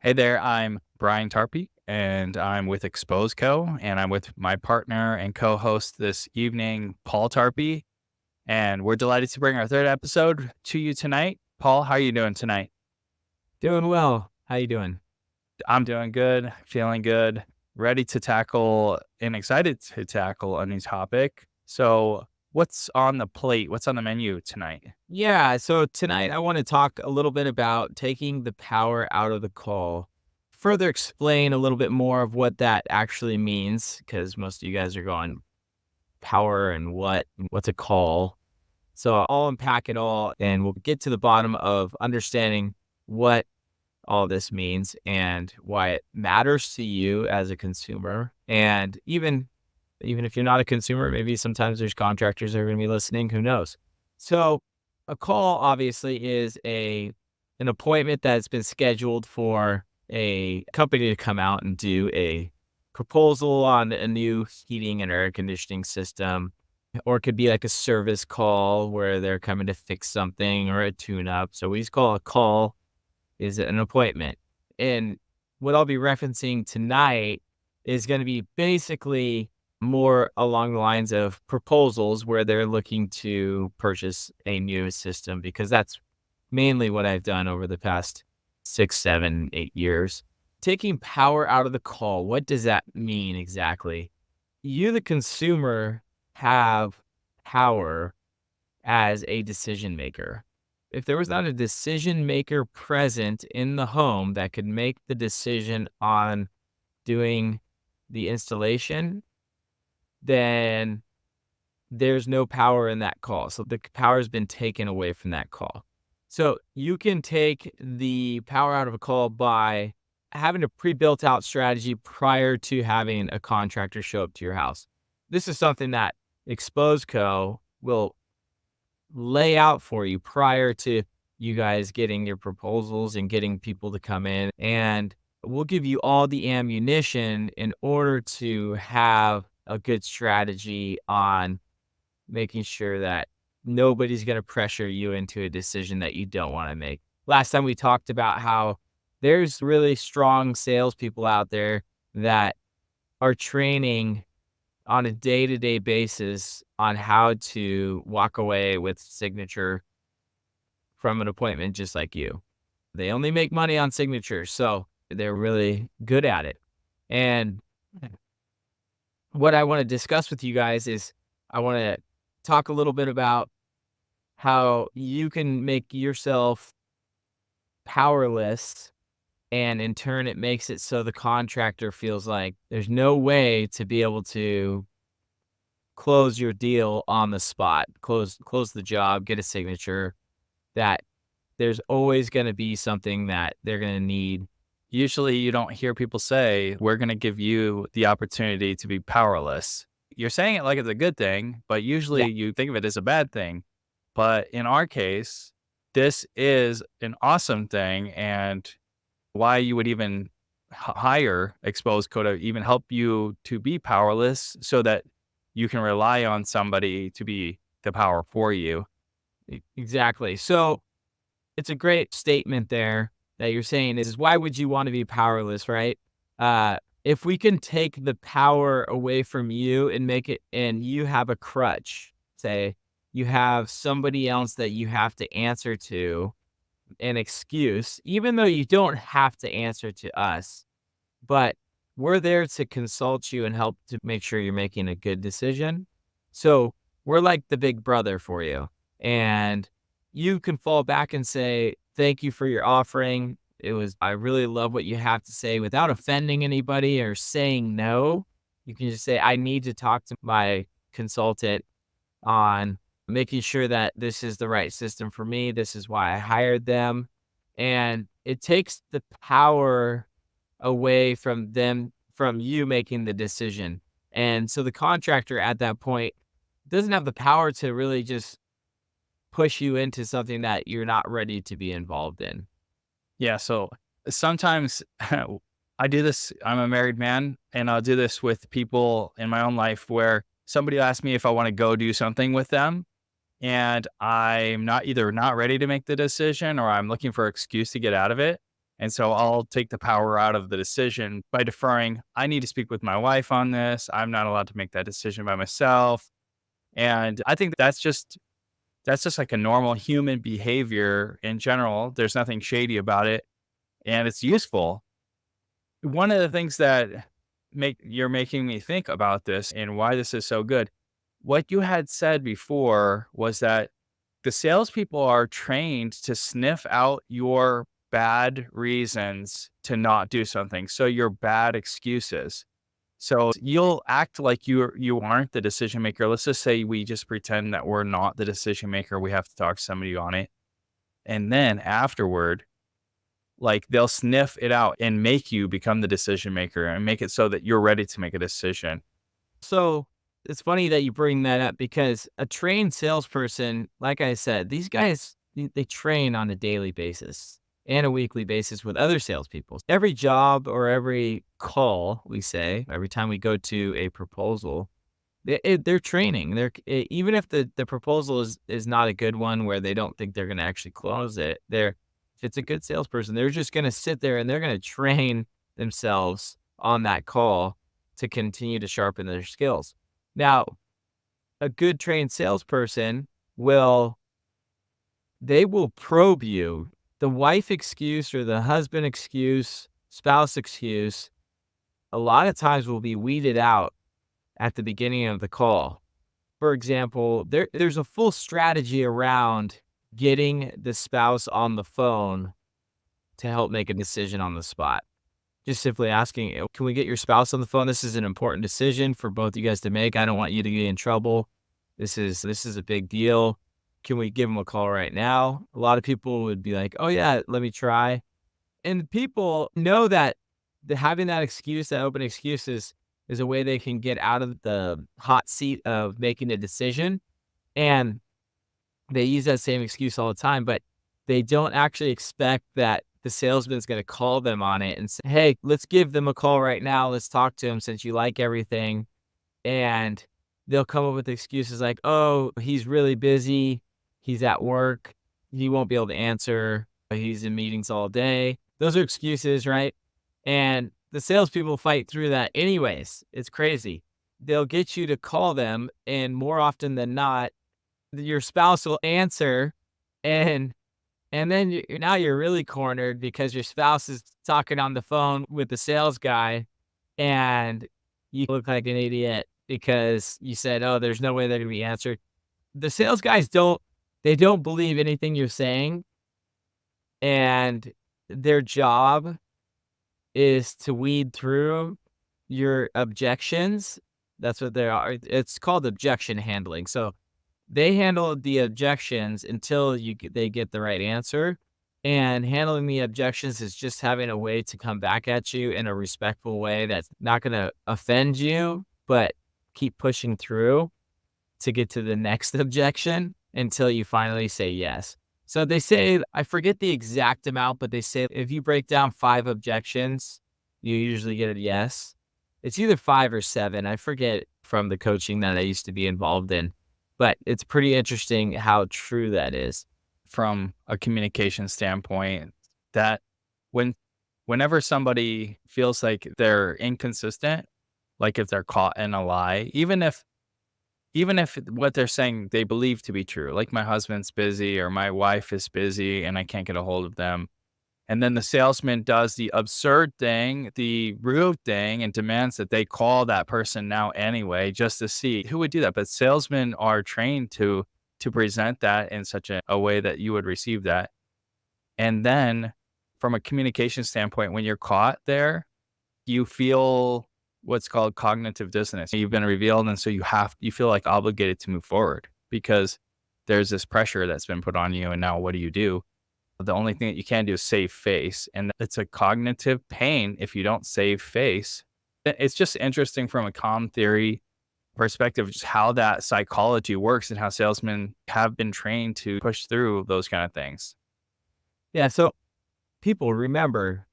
Hey there, I'm Brian Tarpy, and I'm with Exposeco, and I'm with my partner and co-host this evening, Paul Tarpy, and we're delighted to bring our third episode to you tonight. Paul, how are you doing tonight? Doing well. How you doing? I'm doing good, feeling good, ready to tackle and excited to tackle a new topic. So, what's on the plate? What's on the menu tonight? Yeah, so tonight I want to talk a little bit about taking the power out of the call. Further explain a little bit more of what that actually means, because most of you guys are going power and what's a call. So I'll unpack it all and we'll get to the bottom of understanding what all this means and why it matters to you as a consumer. And even if you're not a consumer, maybe sometimes there's contractors that are going to be listening, who knows. So a call obviously is an appointment that's been scheduled for a company to come out and do a proposal on a new heating and air conditioning system, or it could be like a service call where they're coming to fix something or a tune up. So we just call a call is an appointment. And what I'll be referencing tonight is going to be basically more along the lines of proposals where they're looking to purchase a new system, because that's mainly what I've done over the past 6, 7, 8 years. Taking power out of the call, what does that mean exactly? You, the consumer, have power as a decision maker. If there was not a decision maker present in the home that could make the decision on doing the installation, then there's no power in that call. So the power has been taken away from that call. So you can take the power out of a call by having a pre-built out strategy prior to having a contractor show up to your house. This is something that Exposeco will lay out for you prior to you guys getting your proposals and getting people to come in. And we'll give you all the ammunition in order to have a good strategy on making sure that nobody's going to pressure you into a decision that you don't want to make. Last time we talked about how there's really strong salespeople out there that are training on a day-to-day basis on how to walk away with signature from an appointment just like you. They only make money on signatures, so they're really good at it. And what I want to discuss with you guys is I want to talk a little bit about how you can make yourself powerless, and in turn it makes it so the contractor feels like there's no way to be able to close your deal on the spot, close the job, get a signature, that there's always going to be something that they're going to need. Usually, you don't hear people say, we're going to give you the opportunity to be powerless. You're saying it like it's a good thing, but usually Yeah. you think of it as a bad thing. But in our case, this is an awesome thing, and why you would even hire Exposeco to even help you to be powerless so that you can rely on somebody to be the power for you. Exactly. So it's a great statement there that you're saying is why would you want to be powerless, right? If we can take the power away from you and make it, and you have a crutch, say you have somebody else that you have to answer to, an excuse, even though you don't have to answer to us, but we're there to consult you and help to make sure you're making a good decision. So we're like the big brother for you. And you can fall back and say, thank you for your offering. I really love what you have to say without offending anybody or saying no. You can just say, I need to talk to my consultant on making sure that this is the right system for me. This is why I hired them. And it takes the power away from them, from you making the decision. And so the contractor at that point doesn't have the power to really just push you into something that you're not ready to be involved in. Yeah. So sometimes I do this. I'm a married man, and I'll do this with people in my own life where somebody asks me if I want to go do something with them. And I'm not ready to make the decision, or I'm looking for an excuse to get out of it. And so I'll take the power out of the decision by deferring. I need to speak with my wife on this. I'm not allowed to make that decision by myself. And I think that's just like a normal human behavior in general. There's nothing shady about it, and it's useful. One of the things that you're making me think about this and why this is so good. What you had said before was that the salespeople are trained to sniff out your bad reasons to not do something. So your bad excuses. So you'll act like you aren't the decision maker. Let's just say we just pretend that we're not the decision maker. We have to talk to somebody on it. And then afterward, like they'll sniff it out and make you become the decision maker and make it so that you're ready to make a decision. So it's funny that you bring that up because a trained salesperson, like I said, these guys, they train on a daily basis and a weekly basis with other salespeople. Every job or every call, we say, every time we go to a proposal, they're training. Even if the proposal is not a good one where they don't think they're going to actually close it, if it's a good salesperson, they're just going to sit there and they're going to train themselves on that call to continue to sharpen their skills. Now, a good trained salesperson they will probe you. The wife excuse or the husband excuse, spouse excuse, a lot of times will be weeded out at the beginning of the call. For example, there's a full strategy around getting the spouse on the phone to help make a decision on the spot. Just simply asking, can we get your spouse on the phone? This is an important decision for both you guys to make. I don't want you to get in trouble. This is a big deal. Can we give them a call right now? A lot of people would be like, oh yeah, let me try. And people know that having that excuse, that open excuse is a way they can get out of the hot seat of making a decision. And they use that same excuse all the time, but they don't actually expect that the salesman's going to call them on it and say, hey, let's give them a call right now. Let's talk to him since you like everything. And they'll come up with excuses like, oh, he's really busy. He's at work. He won't be able to answer. He's in meetings all day. Those are excuses, right? And the salespeople fight through that anyways. It's crazy. They'll get you to call them, and more often than not, your spouse will answer, and then now you're really cornered because your spouse is talking on the phone with the sales guy, and you look like an idiot because you said, "Oh, there's no way they're gonna be answered." The sales guys don't believe anything you're saying, and their job is to weed through your objections. That's what they are. It's called objection handling. So they handle the objections until they get the right answer. And handling the objections is just having a way to come back at you in a respectful way that's not going to offend you, but keep pushing through to get to the next objection until you finally say yes. So they say, I forget the exact amount, but they say if you break down 5 objections, you usually get a yes. It's either 5 or 7. I forget from the coaching that I used to be involved in, but it's pretty interesting how true that is. From a communication standpoint, that whenever somebody feels like they're inconsistent, like if they're caught in a lie, even if what they're saying they believe to be true, like my husband's busy or my wife is busy and I can't get a hold of them. And then the salesman does the absurd thing, the rude thing, and demands that they call that person now anyway, just to see who would do that. But salesmen are trained to present that in such a way that you would receive that. And then from a communication standpoint, when you're caught there, you feel what's called cognitive dissonance. You've been revealed, and so you feel like obligated to move forward because there's this pressure that's been put on you, and now what do? The only thing that you can do is save face, and it's a cognitive pain if you don't save face. It's just interesting from a comm theory perspective, just how that psychology works and how salesmen have been trained to push through those kind of things. Yeah, so people, remember,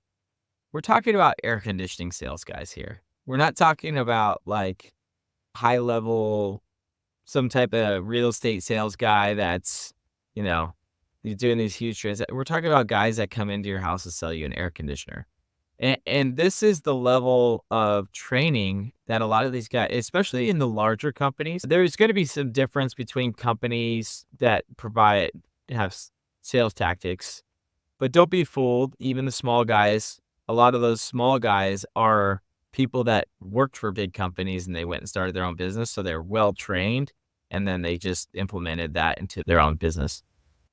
we're talking about air conditioning sales guys here. We're not talking about like high level, some type of real estate sales guy that's, you're doing these huge we're talking about guys that come into your house to sell you an air conditioner. And this is the level of training that a lot of these guys, especially in the larger companies, there's going to be some difference between companies that have sales tactics, but don't be fooled. Even the small guys, a lot of those small guys are people that worked for big companies and they went and started their own business. So they're well trained and then they just implemented that into their own business.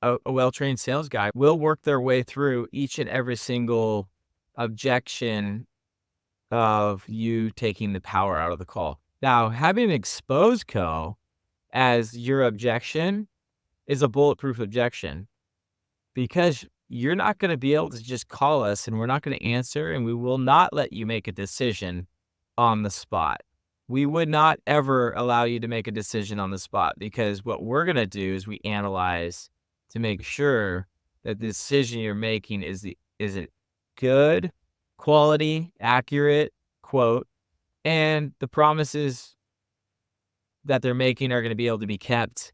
A well-trained sales guy will work their way through each and every single objection of you taking the power out of the call. Now, having Exposeco as your objection is a bulletproof objection because you're not going to be able to just call us and we're not going to answer and we will not let you make a decision on the spot. We would not ever allow you to make a decision on the spot because what we're going to do is we analyze to make sure that the decision you're making is it good, quality, accurate quote, and the promises that they're making are going to be able to be kept,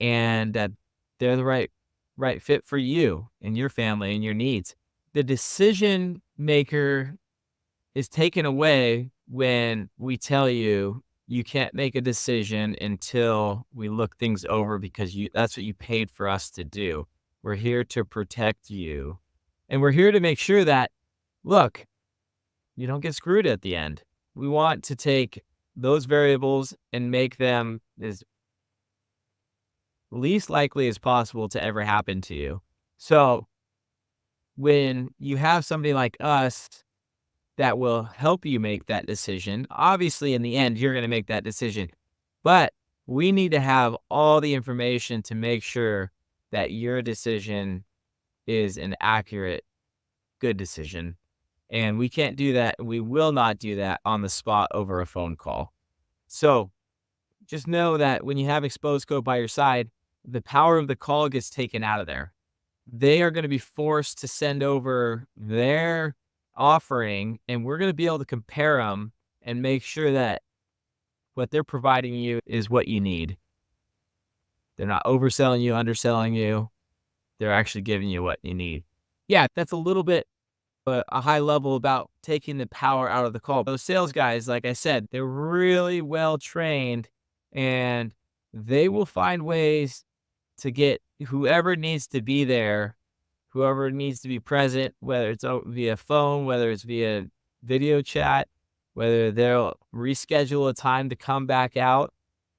and that they're the right fit for you and your family and your needs. The decision maker is taken away when we tell you you can't make a decision until we look things over because that's what you paid for us to do. We're here to protect you. And we're here to make sure that, look, you don't get screwed at the end. We want to take those variables and make them as least likely as possible to ever happen to you. So when you have somebody like us that will help you make that decision, obviously in the end, you're going to make that decision, but we need to have all the information to make sure that your decision is an accurate, good decision. And we can't do that. We will not do that on the spot over a phone call. So just know that when you have Exposeco by your side, the power of the call gets taken out of there. They are going to be forced to send over their offering, and we're going to be able to compare them and make sure that what they're providing you is what you need. They're not overselling you, underselling you. They're actually giving you what you need. Yeah, that's a little bit a high level about taking the power out of the call. Those sales guys, like I said, they're really well trained and they will find ways to get whoever needs to be there, whoever needs to be present, whether it's via phone, whether it's via video chat, whether they'll reschedule a time to come back out.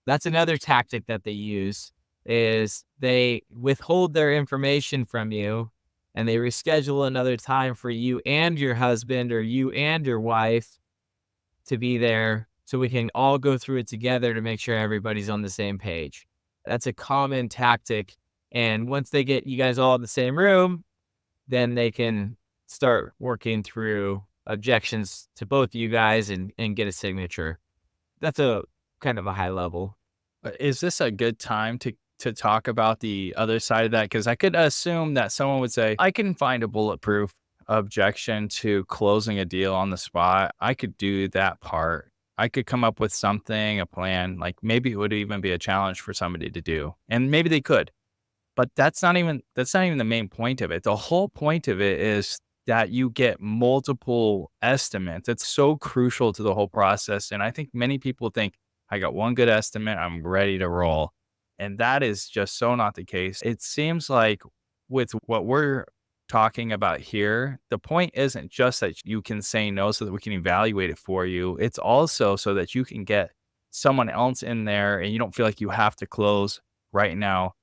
That's another tactic that they use is they withhold their information from you and they reschedule another time for you and your husband or you and your wife to be there so we can all go through it together to make sure everybody's on the same page. That's a common tactic. And once they get you guys all in the same room, then they can start working through objections to both you guys and get a signature. That's a kind of a high level. Is this a good time to talk about the other side of that? Because I could assume that someone would say, I can find a bulletproof objection to closing a deal on the spot. I could do that part. I could come up with something, a plan, like maybe it would even be a challenge for somebody to do. And maybe they could. But that's not even the main point of it. The whole point of it is that you get multiple estimates. It's so crucial to the whole process. And I think many people think, I got one good estimate, I'm ready to roll. And that is just so not the case. It seems like with what we're talking about here, the point isn't just that you can say no so that we can evaluate it for you. It's also so that you can get someone else in there and you don't feel like you have to close right now.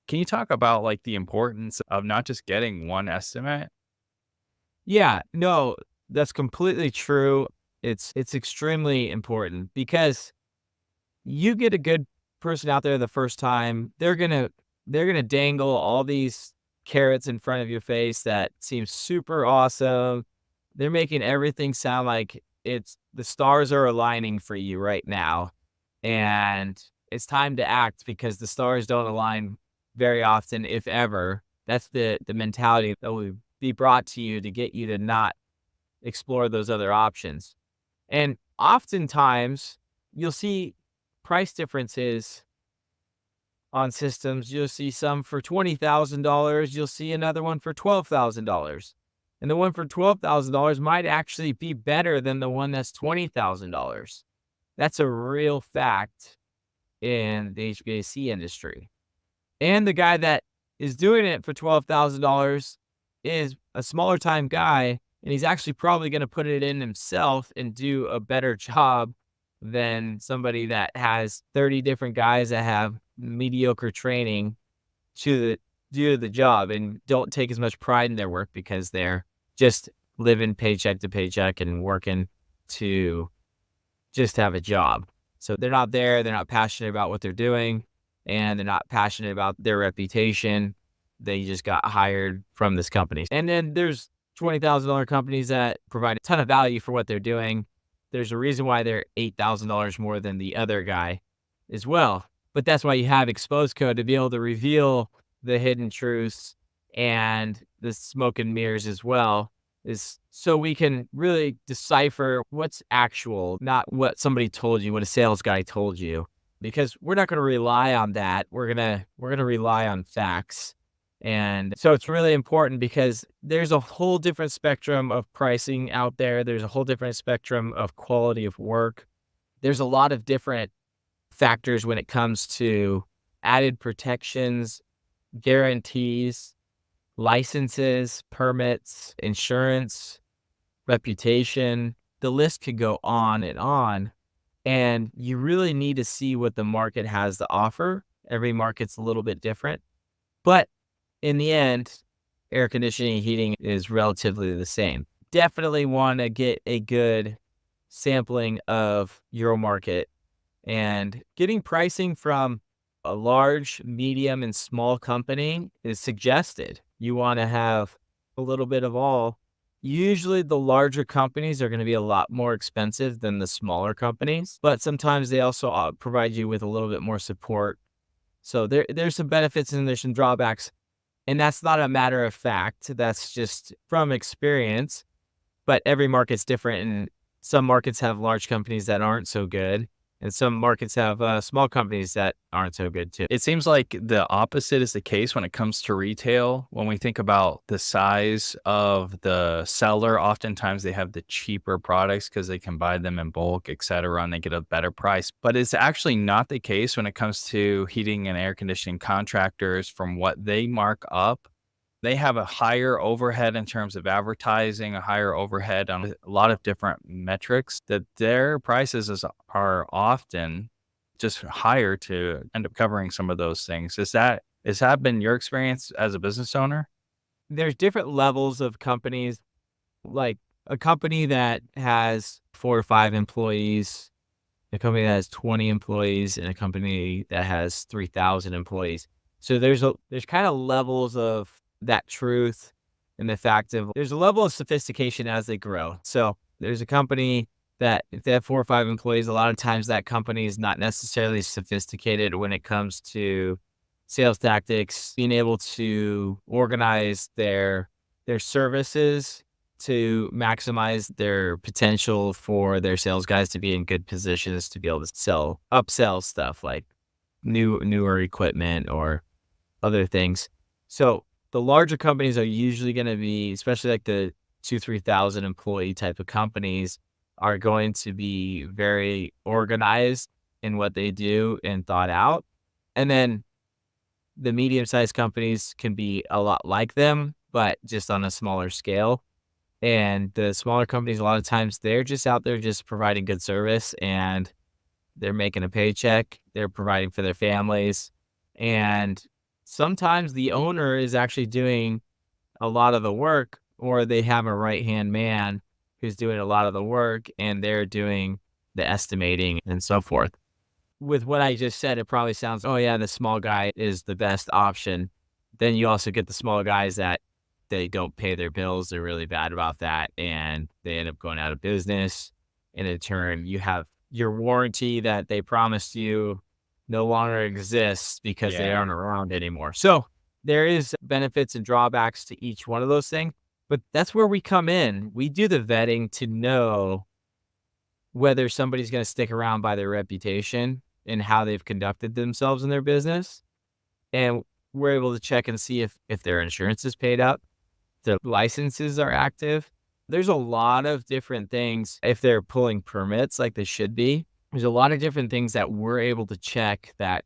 Can you talk about like the importance of not just getting one estimate? Yeah, no, that's completely true. It's extremely important because you get a good person out there the first time, they're gonna dangle all these carrots in front of your face that seems super awesome. They're making everything sound like the stars are aligning for you right now, and it's time to act because the stars don't align very often, if ever. That's the mentality that will be brought to you to get you to not explore those other options. And oftentimes, you'll see price differences on systems, you'll see some for $20,000. You'll see another one for $12,000. And the one for $12,000 might actually be better than the one that's $20,000. That's a real fact in the HVAC industry. And the guy that is doing it for $12,000 is a smaller time guy, and he's actually probably going to put it in himself and do a better job than somebody that has 30 different guys that have mediocre training to do the job and don't take as much pride in their work because they're just living paycheck to paycheck and working to just have a job. So they're not there, they're not passionate about what they're doing, and they're not passionate about their reputation. They just got hired from this company. And then there's $20,000 companies that provide a ton of value for what they're doing. There's a reason why they're $8,000 more than the other guy as well. But that's why you have Exposeco, to be able to reveal the hidden truths and the smoke and mirrors as well, is so we can really decipher what's actual, not what somebody told you, what a sales guy told you, because we're not going to rely on that. We're going to rely on facts. And so it's really important because there's a whole different spectrum of pricing out there. There's a whole different spectrum of quality of work. There's a lot of different factors when it comes to added protections, guarantees, licenses, permits, insurance, reputation. The list could go on and on. And you really need to see what the market has to offer. Every market's a little bit different. But in the end, air conditioning and heating is relatively the same. Definitely want to get a good sampling of your market, and getting pricing from a large, medium, and small company is suggested. You want to have a little bit of all. Usually the larger companies are going to be a lot more expensive than the smaller companies, but sometimes they also provide you with a little bit more support. So there's some benefits and there's some drawbacks. And that's not a matter of fact. That's just from experience. But every market's different. And some markets have large companies that aren't so good. And some markets have small companies that aren't so good too. It seems like the opposite is the case when it comes to retail. When we think about the size of the seller, oftentimes they have the cheaper products because they can buy them in bulk, et cetera, and they get a better price. But it's actually not the case when it comes to heating and air conditioning contractors. From what they mark up, they have a higher overhead in terms of advertising, a higher overhead on a lot of different metrics, that their prices are often just higher to end up covering some of those things. Has that been your experience as a business owner? There's different levels of companies, like a company that has 4 or 5 employees, a company that has 20 employees, and a company that has 3,000 employees. So there's kind of levels of that truth, and the fact of there's a level of sophistication as they grow. So there's a company that if they have 4 or 5 employees, a lot of times that company is not necessarily sophisticated when it comes to sales tactics, being able to organize their services to maximize their potential for their sales guys to be in good positions to be able to upsell stuff like newer equipment or other things. So the larger companies are usually going to be, especially like the 2,000-3,000 employee type of companies, are going to be very organized in what they do and thought out. And then the medium-sized companies can be a lot like them, but just on a smaller scale. And the smaller companies, a lot of times, they're just out there just providing good service, and they're making a paycheck. They're providing for their families. And sometimes the owner is actually doing a lot of the work, or they have a right-hand man who's doing a lot of the work, and they're doing the estimating and so forth. With what I just said, it probably sounds, oh yeah, the small guy is the best option. Then you also get the small guys that they don't pay their bills. They're really bad about that, and they end up going out of business. And in turn, you have your warranty that they promised you no longer exists because they aren't around anymore. So there is benefits and drawbacks to each one of those things, but that's where we come in. We do the vetting to know whether somebody's going to stick around by their reputation and how they've conducted themselves in their business, and we're able to check and see if their insurance is paid up, their licenses are active. There's a lot of different things. If they're pulling permits like they should be, there's a lot of different things that we're able to check that,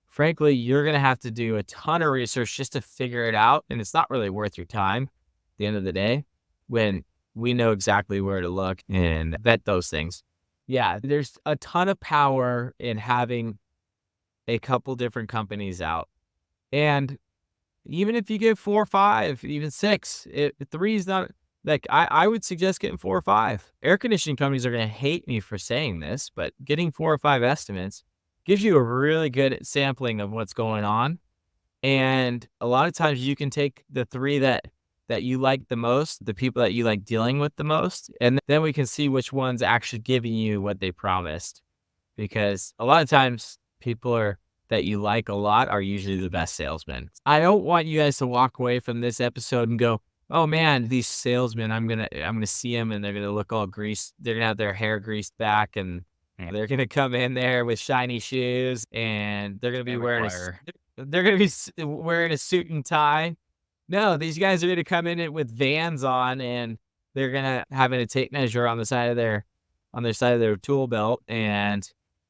frankly, you're going to have to do a ton of research just to figure it out. And it's not really worth your time at the end of the day when we know exactly where to look and vet those things. Yeah, there's a ton of power in having a couple different companies out. And even if you get 4 or 5, even 6, 3 is not like I would suggest getting 4 or 5. Air conditioning companies are going to hate me for saying this, but getting 4 or 5 estimates gives you a really good sampling of what's going on. And a lot of times you can take the 3 that you like the most, the people that you like dealing with the most, and then we can see which one's actually giving you what they promised. Because a lot of times people that you like a lot are usually the best salesmen. I don't want you guys to walk away from this episode and go, "Oh man, these salesmen, I'm gonna see them and they're gonna look all greased. They're gonna have their hair greased back and they're gonna come in there with shiny shoes and they're gonna be wearing a suit and tie." No, these guys are gonna come in it with Vans on and they're gonna having a tape measure on their side of their tool belt, and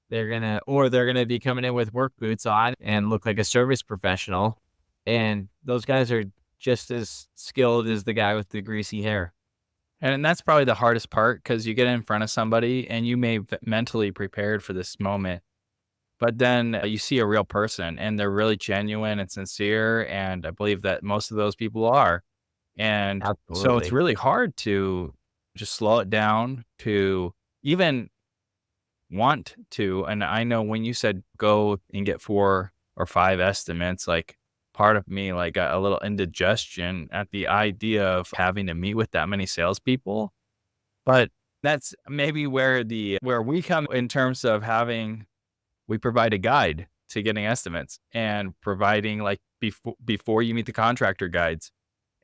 they're gonna be coming in with work boots on and look like a service professional. And those guys are just as skilled as the guy with the greasy hair. And that's probably the hardest part because you get in front of somebody and you may mentally prepared for this moment, but then you see a real person and they're really genuine and sincere. And I believe that most of those people are. And so it's Absolutely. really hard to just slow it down to even want to. And I know when you said go and get 4 or 5 estimates, like part of me like got a little indigestion at the idea of having to meet with that many salespeople. But that's maybe where we come in terms of we provide a guide to getting estimates and providing like before you meet the contractor guides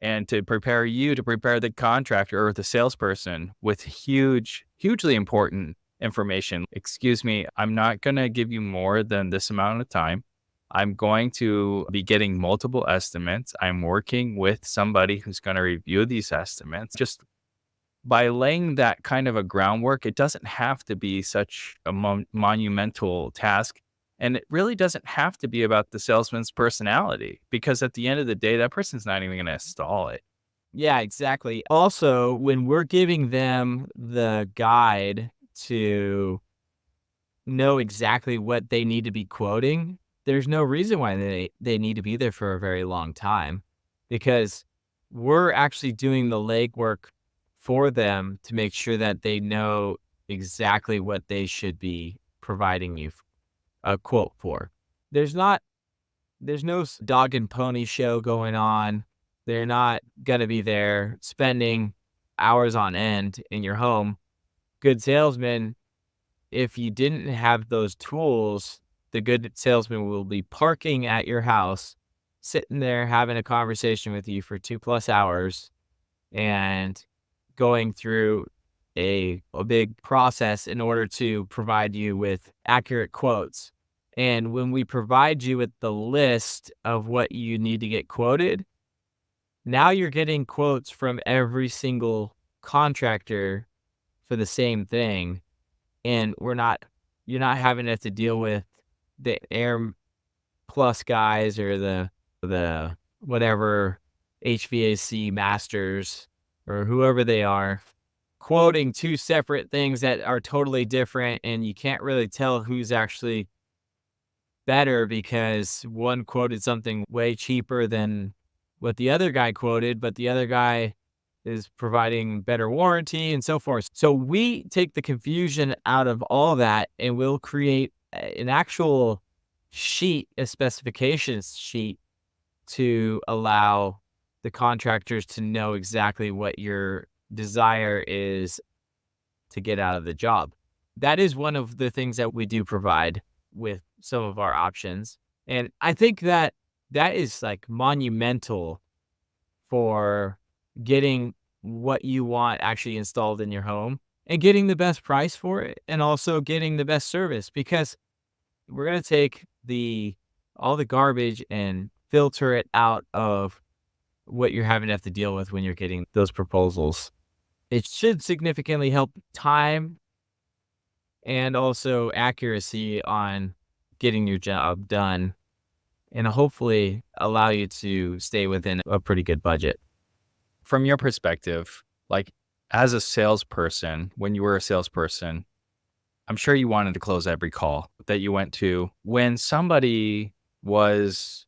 and to prepare the contractor or the salesperson with hugely important information. Excuse me, I'm not going to give you more than this amount of time. I'm going to be getting multiple estimates. I'm working with somebody who's going to review these estimates. Just by laying that kind of a groundwork, it doesn't have to be such a monumental task. And it really doesn't have to be about the salesman's personality because at the end of the day, that person's not even going to install it. Yeah, exactly. Also, when we're giving them the guide to know exactly what they need to be quoting, there's no reason why they need to be there for a very long time, because we're actually doing the legwork for them to make sure that they know exactly what they should be providing you a quote for. There's no dog and pony show going on. They're not gonna be there spending hours on end in your home. Good salesmen, if you didn't have those tools, the good salesman will be parking at your house, sitting there having a conversation with you for 2+ hours and going through a big process in order to provide you with accurate quotes. And when we provide you with the list of what you need to get quoted, now you're getting quotes from every single contractor for the same thing. And you're not having to have to deal with the Air Plus guys or the whatever HVAC masters or whoever they are quoting 2 separate things that are totally different, and you can't really tell who's actually better because one quoted something way cheaper than what the other guy quoted, but the other guy is providing better warranty and so forth. So we take the confusion out of all that and we'll create an actual sheet, a specifications sheet to allow the contractors to know exactly what your desire is to get out of the job. That is one of the things that we do provide with some of our options. And I think that is like monumental for getting what you want actually installed in your home and getting the best price for it and also getting the best service, because we're going to take all the garbage and filter it out of what you're having to have to deal with when you're getting those proposals. It should significantly help time and also accuracy on getting your job done and hopefully allow you to stay within a pretty good budget. From your perspective, like as a salesperson, when you were a salesperson, I'm sure you wanted to close every call that you went to. When somebody was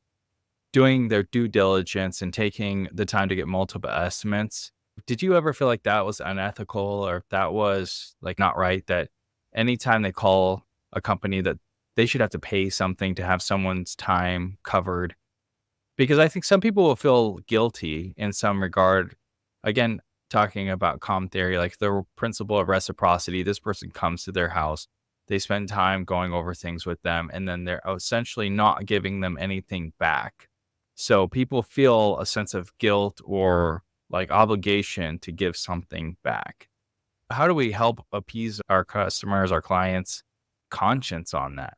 doing their due diligence and taking the time to get multiple estimates, did you ever feel like that was unethical or if that was like not right? That anytime they call a company that they should have to pay something to have someone's time covered? Because I think some people will feel guilty in some regard. Again, talking about calm theory, like the principle of reciprocity, this person comes to their house, they spend time going over things with them, and then they're essentially not giving them anything back. So people feel a sense of guilt or like obligation to give something back. How do we help appease our customers, our clients' conscience on that?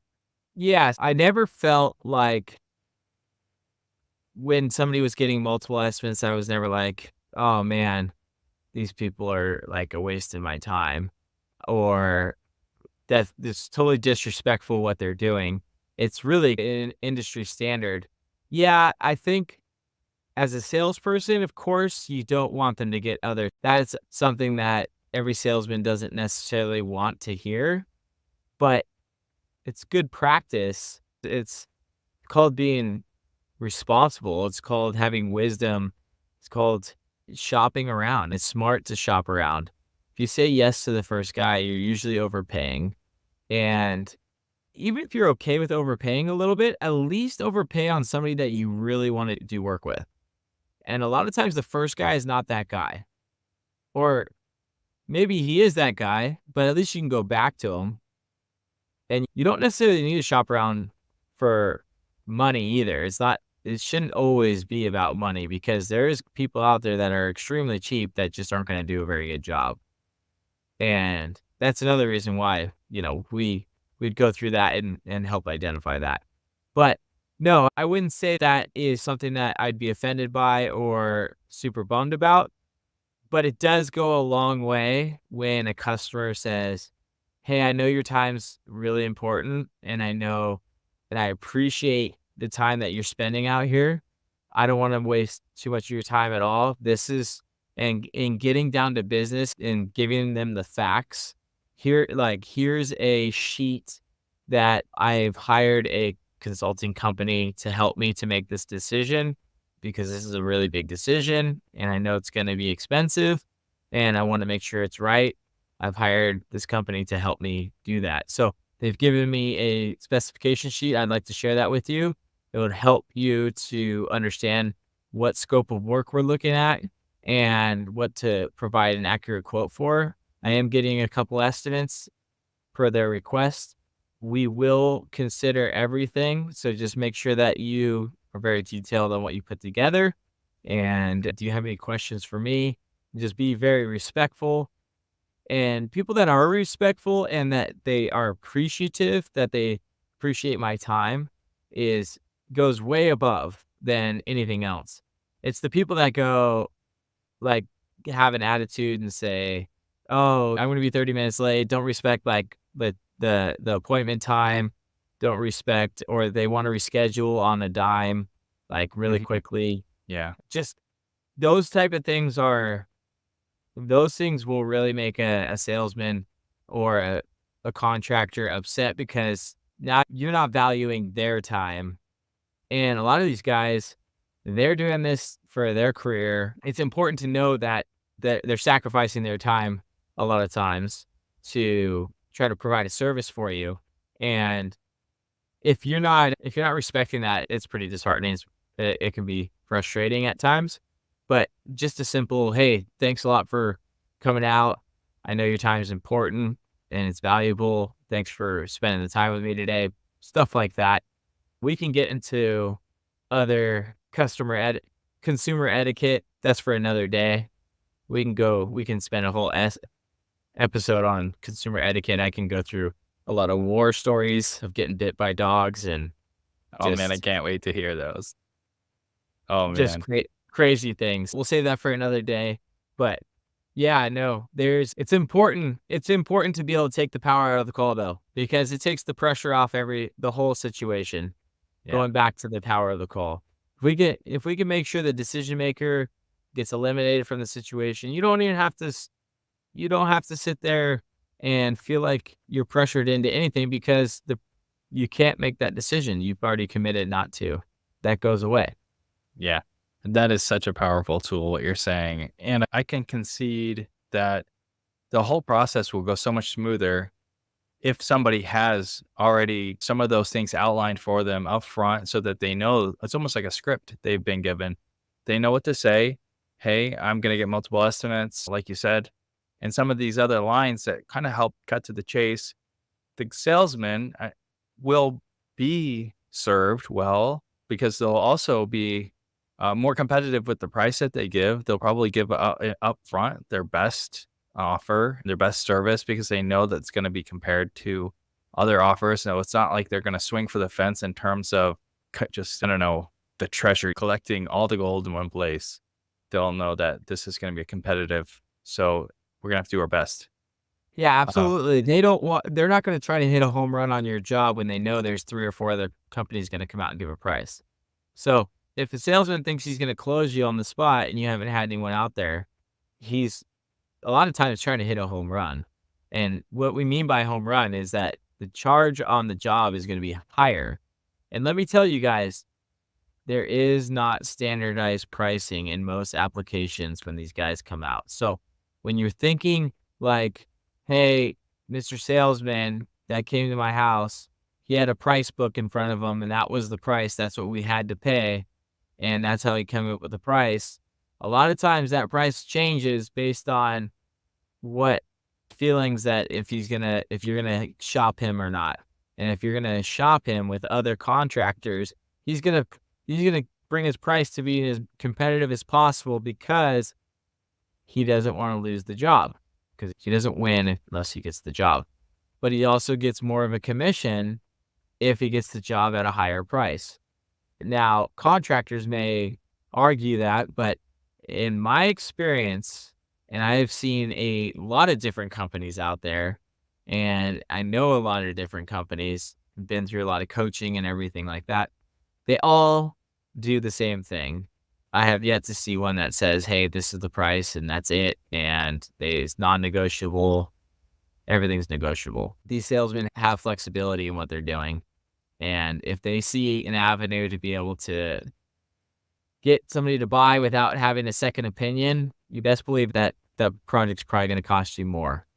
Yes, I never felt like when somebody was getting multiple estimates, I was never like, oh man, these people are like a waste of my time or that it's totally disrespectful what they're doing. It's really an industry standard. Yeah, I think as a salesperson, of course, you don't want them to get other. That's something that every salesman doesn't necessarily want to hear, but it's good practice. It's called being responsible. It's called having wisdom. It's called shopping around. It's smart to shop around. If you say yes to the first guy, you're usually overpaying. And even if you're okay with overpaying a little bit, at least overpay on somebody that you really want to do work with. And a lot of times the first guy is not that guy. Or maybe he is that guy, but at least you can go back to him. And you don't necessarily need to shop around for money either. It shouldn't always be about money because there's people out there that are extremely cheap that just aren't going to do a very good job. And that's another reason why, we'd go through that and help identify that. But no, I wouldn't say that is something that I'd be offended by or super bummed about. But it does go a long way when a customer says, hey, I know your time's really important and I know and I appreciate the time that you're spending out here. I don't want to waste too much of your time at all. This is and in getting down to business and giving them the facts. Here's a sheet that I've hired a consulting company to help me to make this decision because this is a really big decision and I know it's going to be expensive and I want to make sure it's right. I've hired this company to help me do that. So they've given me a specification sheet. I'd like to share that with you. It would help you to understand what scope of work we're looking at and what to provide an accurate quote for. I am getting a couple estimates per their request. We will consider everything. So just make sure that you are very detailed on what you put together. And do you have any questions for me? Just be very respectful. And people that are respectful and that they are appreciative, that they appreciate my time goes way above than anything else. It's the people that go like have an attitude and say, oh, I'm going to be 30 minutes late. Don't respect like the appointment time. Don't respect, or they want to reschedule on a dime, like really quickly. Yeah. Just those type of things those things will really make a salesman or a contractor upset because now you're not valuing their time. And a lot of these guys, they're doing this for their career. It's important to know that they're sacrificing their time a lot of times to try to provide a service for you. And if you're not respecting that, it's pretty disheartening. It can be frustrating at times. But just a simple, hey, thanks a lot for coming out. I know your time is important and it's valuable. Thanks for spending the time with me today. Stuff like that. We can get into other consumer etiquette. That's for another day. We can spend a whole episode on consumer etiquette. I can go through a lot of war stories of getting bit by dogs and Oh man, I Just can't wait to hear those. Oh just man. crazy things. We'll save that for another day. But yeah, no, it's important to be able to take the power out of the call though, because it takes the pressure off the whole situation. Yeah. Going back to the power of the call. If we can make sure the decision maker gets eliminated from the situation, you don't have to sit there and feel like you're pressured into anything because you can't make that decision. You've already committed not to. That goes away. Yeah. That is such a powerful tool, what you're saying. And I can concede that the whole process will go so much smoother if somebody has already some of those things outlined for them up front so that they know it's almost like a script they've been given. They know what to say. Hey, I'm going to get multiple estimates, like you said. And some of these other lines that kind of help cut to the chase. The salesman will be served well because they'll also be more competitive with the price that they give. They'll probably give up front their best offer, their best service because they know that's going to be compared to other offers. So it's not like they're going to swing for the fence in terms of just, I don't know, the treasure, collecting all the gold in one place. They'll know that this is going to be competitive. So we're going to have to do our best. Yeah, Uh, absolutely. They're not going to try to hit a home run on your job when they know there's 3 or 4 other companies going to come out and give a price. So if a salesman thinks he's going to close you on the spot and you haven't had anyone out there, he's a lot of times trying to hit a home run. And what we mean by home run is that the charge on the job is going to be higher. And let me tell you guys, there is not standardized pricing in most applications when these guys come out. So when you're thinking like, hey, Mr. Salesman that came to my house, he had a price book in front of him and that was the price. That's what we had to pay. And that's how he came up with the price. A lot of times that price changes based on what feelings that if you're gonna shop him or not. And if you're gonna shop him with other contractors, he's gonna bring his price to be as competitive as possible because he doesn't want to lose the job because he doesn't win unless he gets the job. But he also gets more of a commission if he gets the job at a higher price. Now, contractors may argue that, but in my experience, and I have seen a lot of different companies out there, and I know a lot of different companies, been through a lot of coaching and everything like that. They all do the same thing. I have yet to see one that says, hey, this is the price and that's it. And it's non-negotiable. Everything's negotiable. These salesmen have flexibility in what they're doing. And if they see an avenue to be able to get somebody to buy without having a second opinion, you best believe that the project's probably going to cost you more.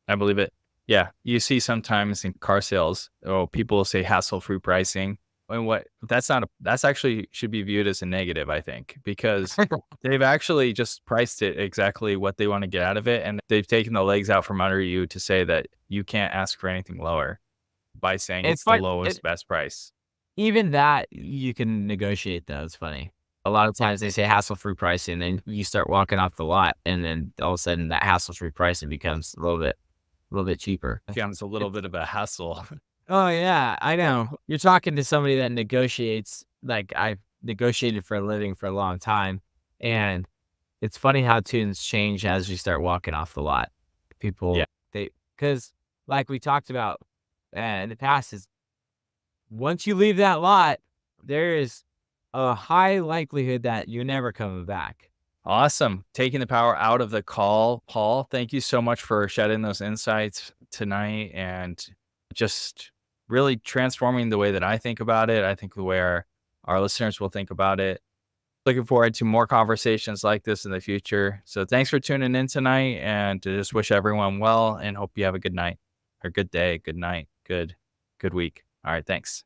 I believe it. Yeah. You see sometimes in car sales, people will say hassle-free pricing. And that's actually should be viewed as a negative, I think, because they've actually just priced it exactly what they want to get out of it. And they've taken the legs out from under you to say that you can't ask for anything lower by saying It's it's the fun. lowest, best price. Even that you can negotiate though. It's funny. A lot of times they say hassle-free pricing, and you start walking off the lot, and then all of a sudden that hassle-free pricing becomes a little bit cheaper. Becomes a little bit of a hassle. Oh yeah, I know. You're talking to somebody that negotiates. Like I've negotiated for a living for a long time, and it's funny how tunes change as you start walking off the lot. People, Yeah. because like we talked about in the past, is once you leave that lot, there is a high likelihood that you're never coming back. Awesome. Taking the power out of the call. Paul, thank you so much for shedding those insights tonight and just really transforming the way that I think about it. I think the way our listeners will think about it. Looking forward to more conversations like this in the future. So thanks for tuning in tonight, and to just wish everyone well and hope you have a good night or good day, good night, good week. All right. Thanks.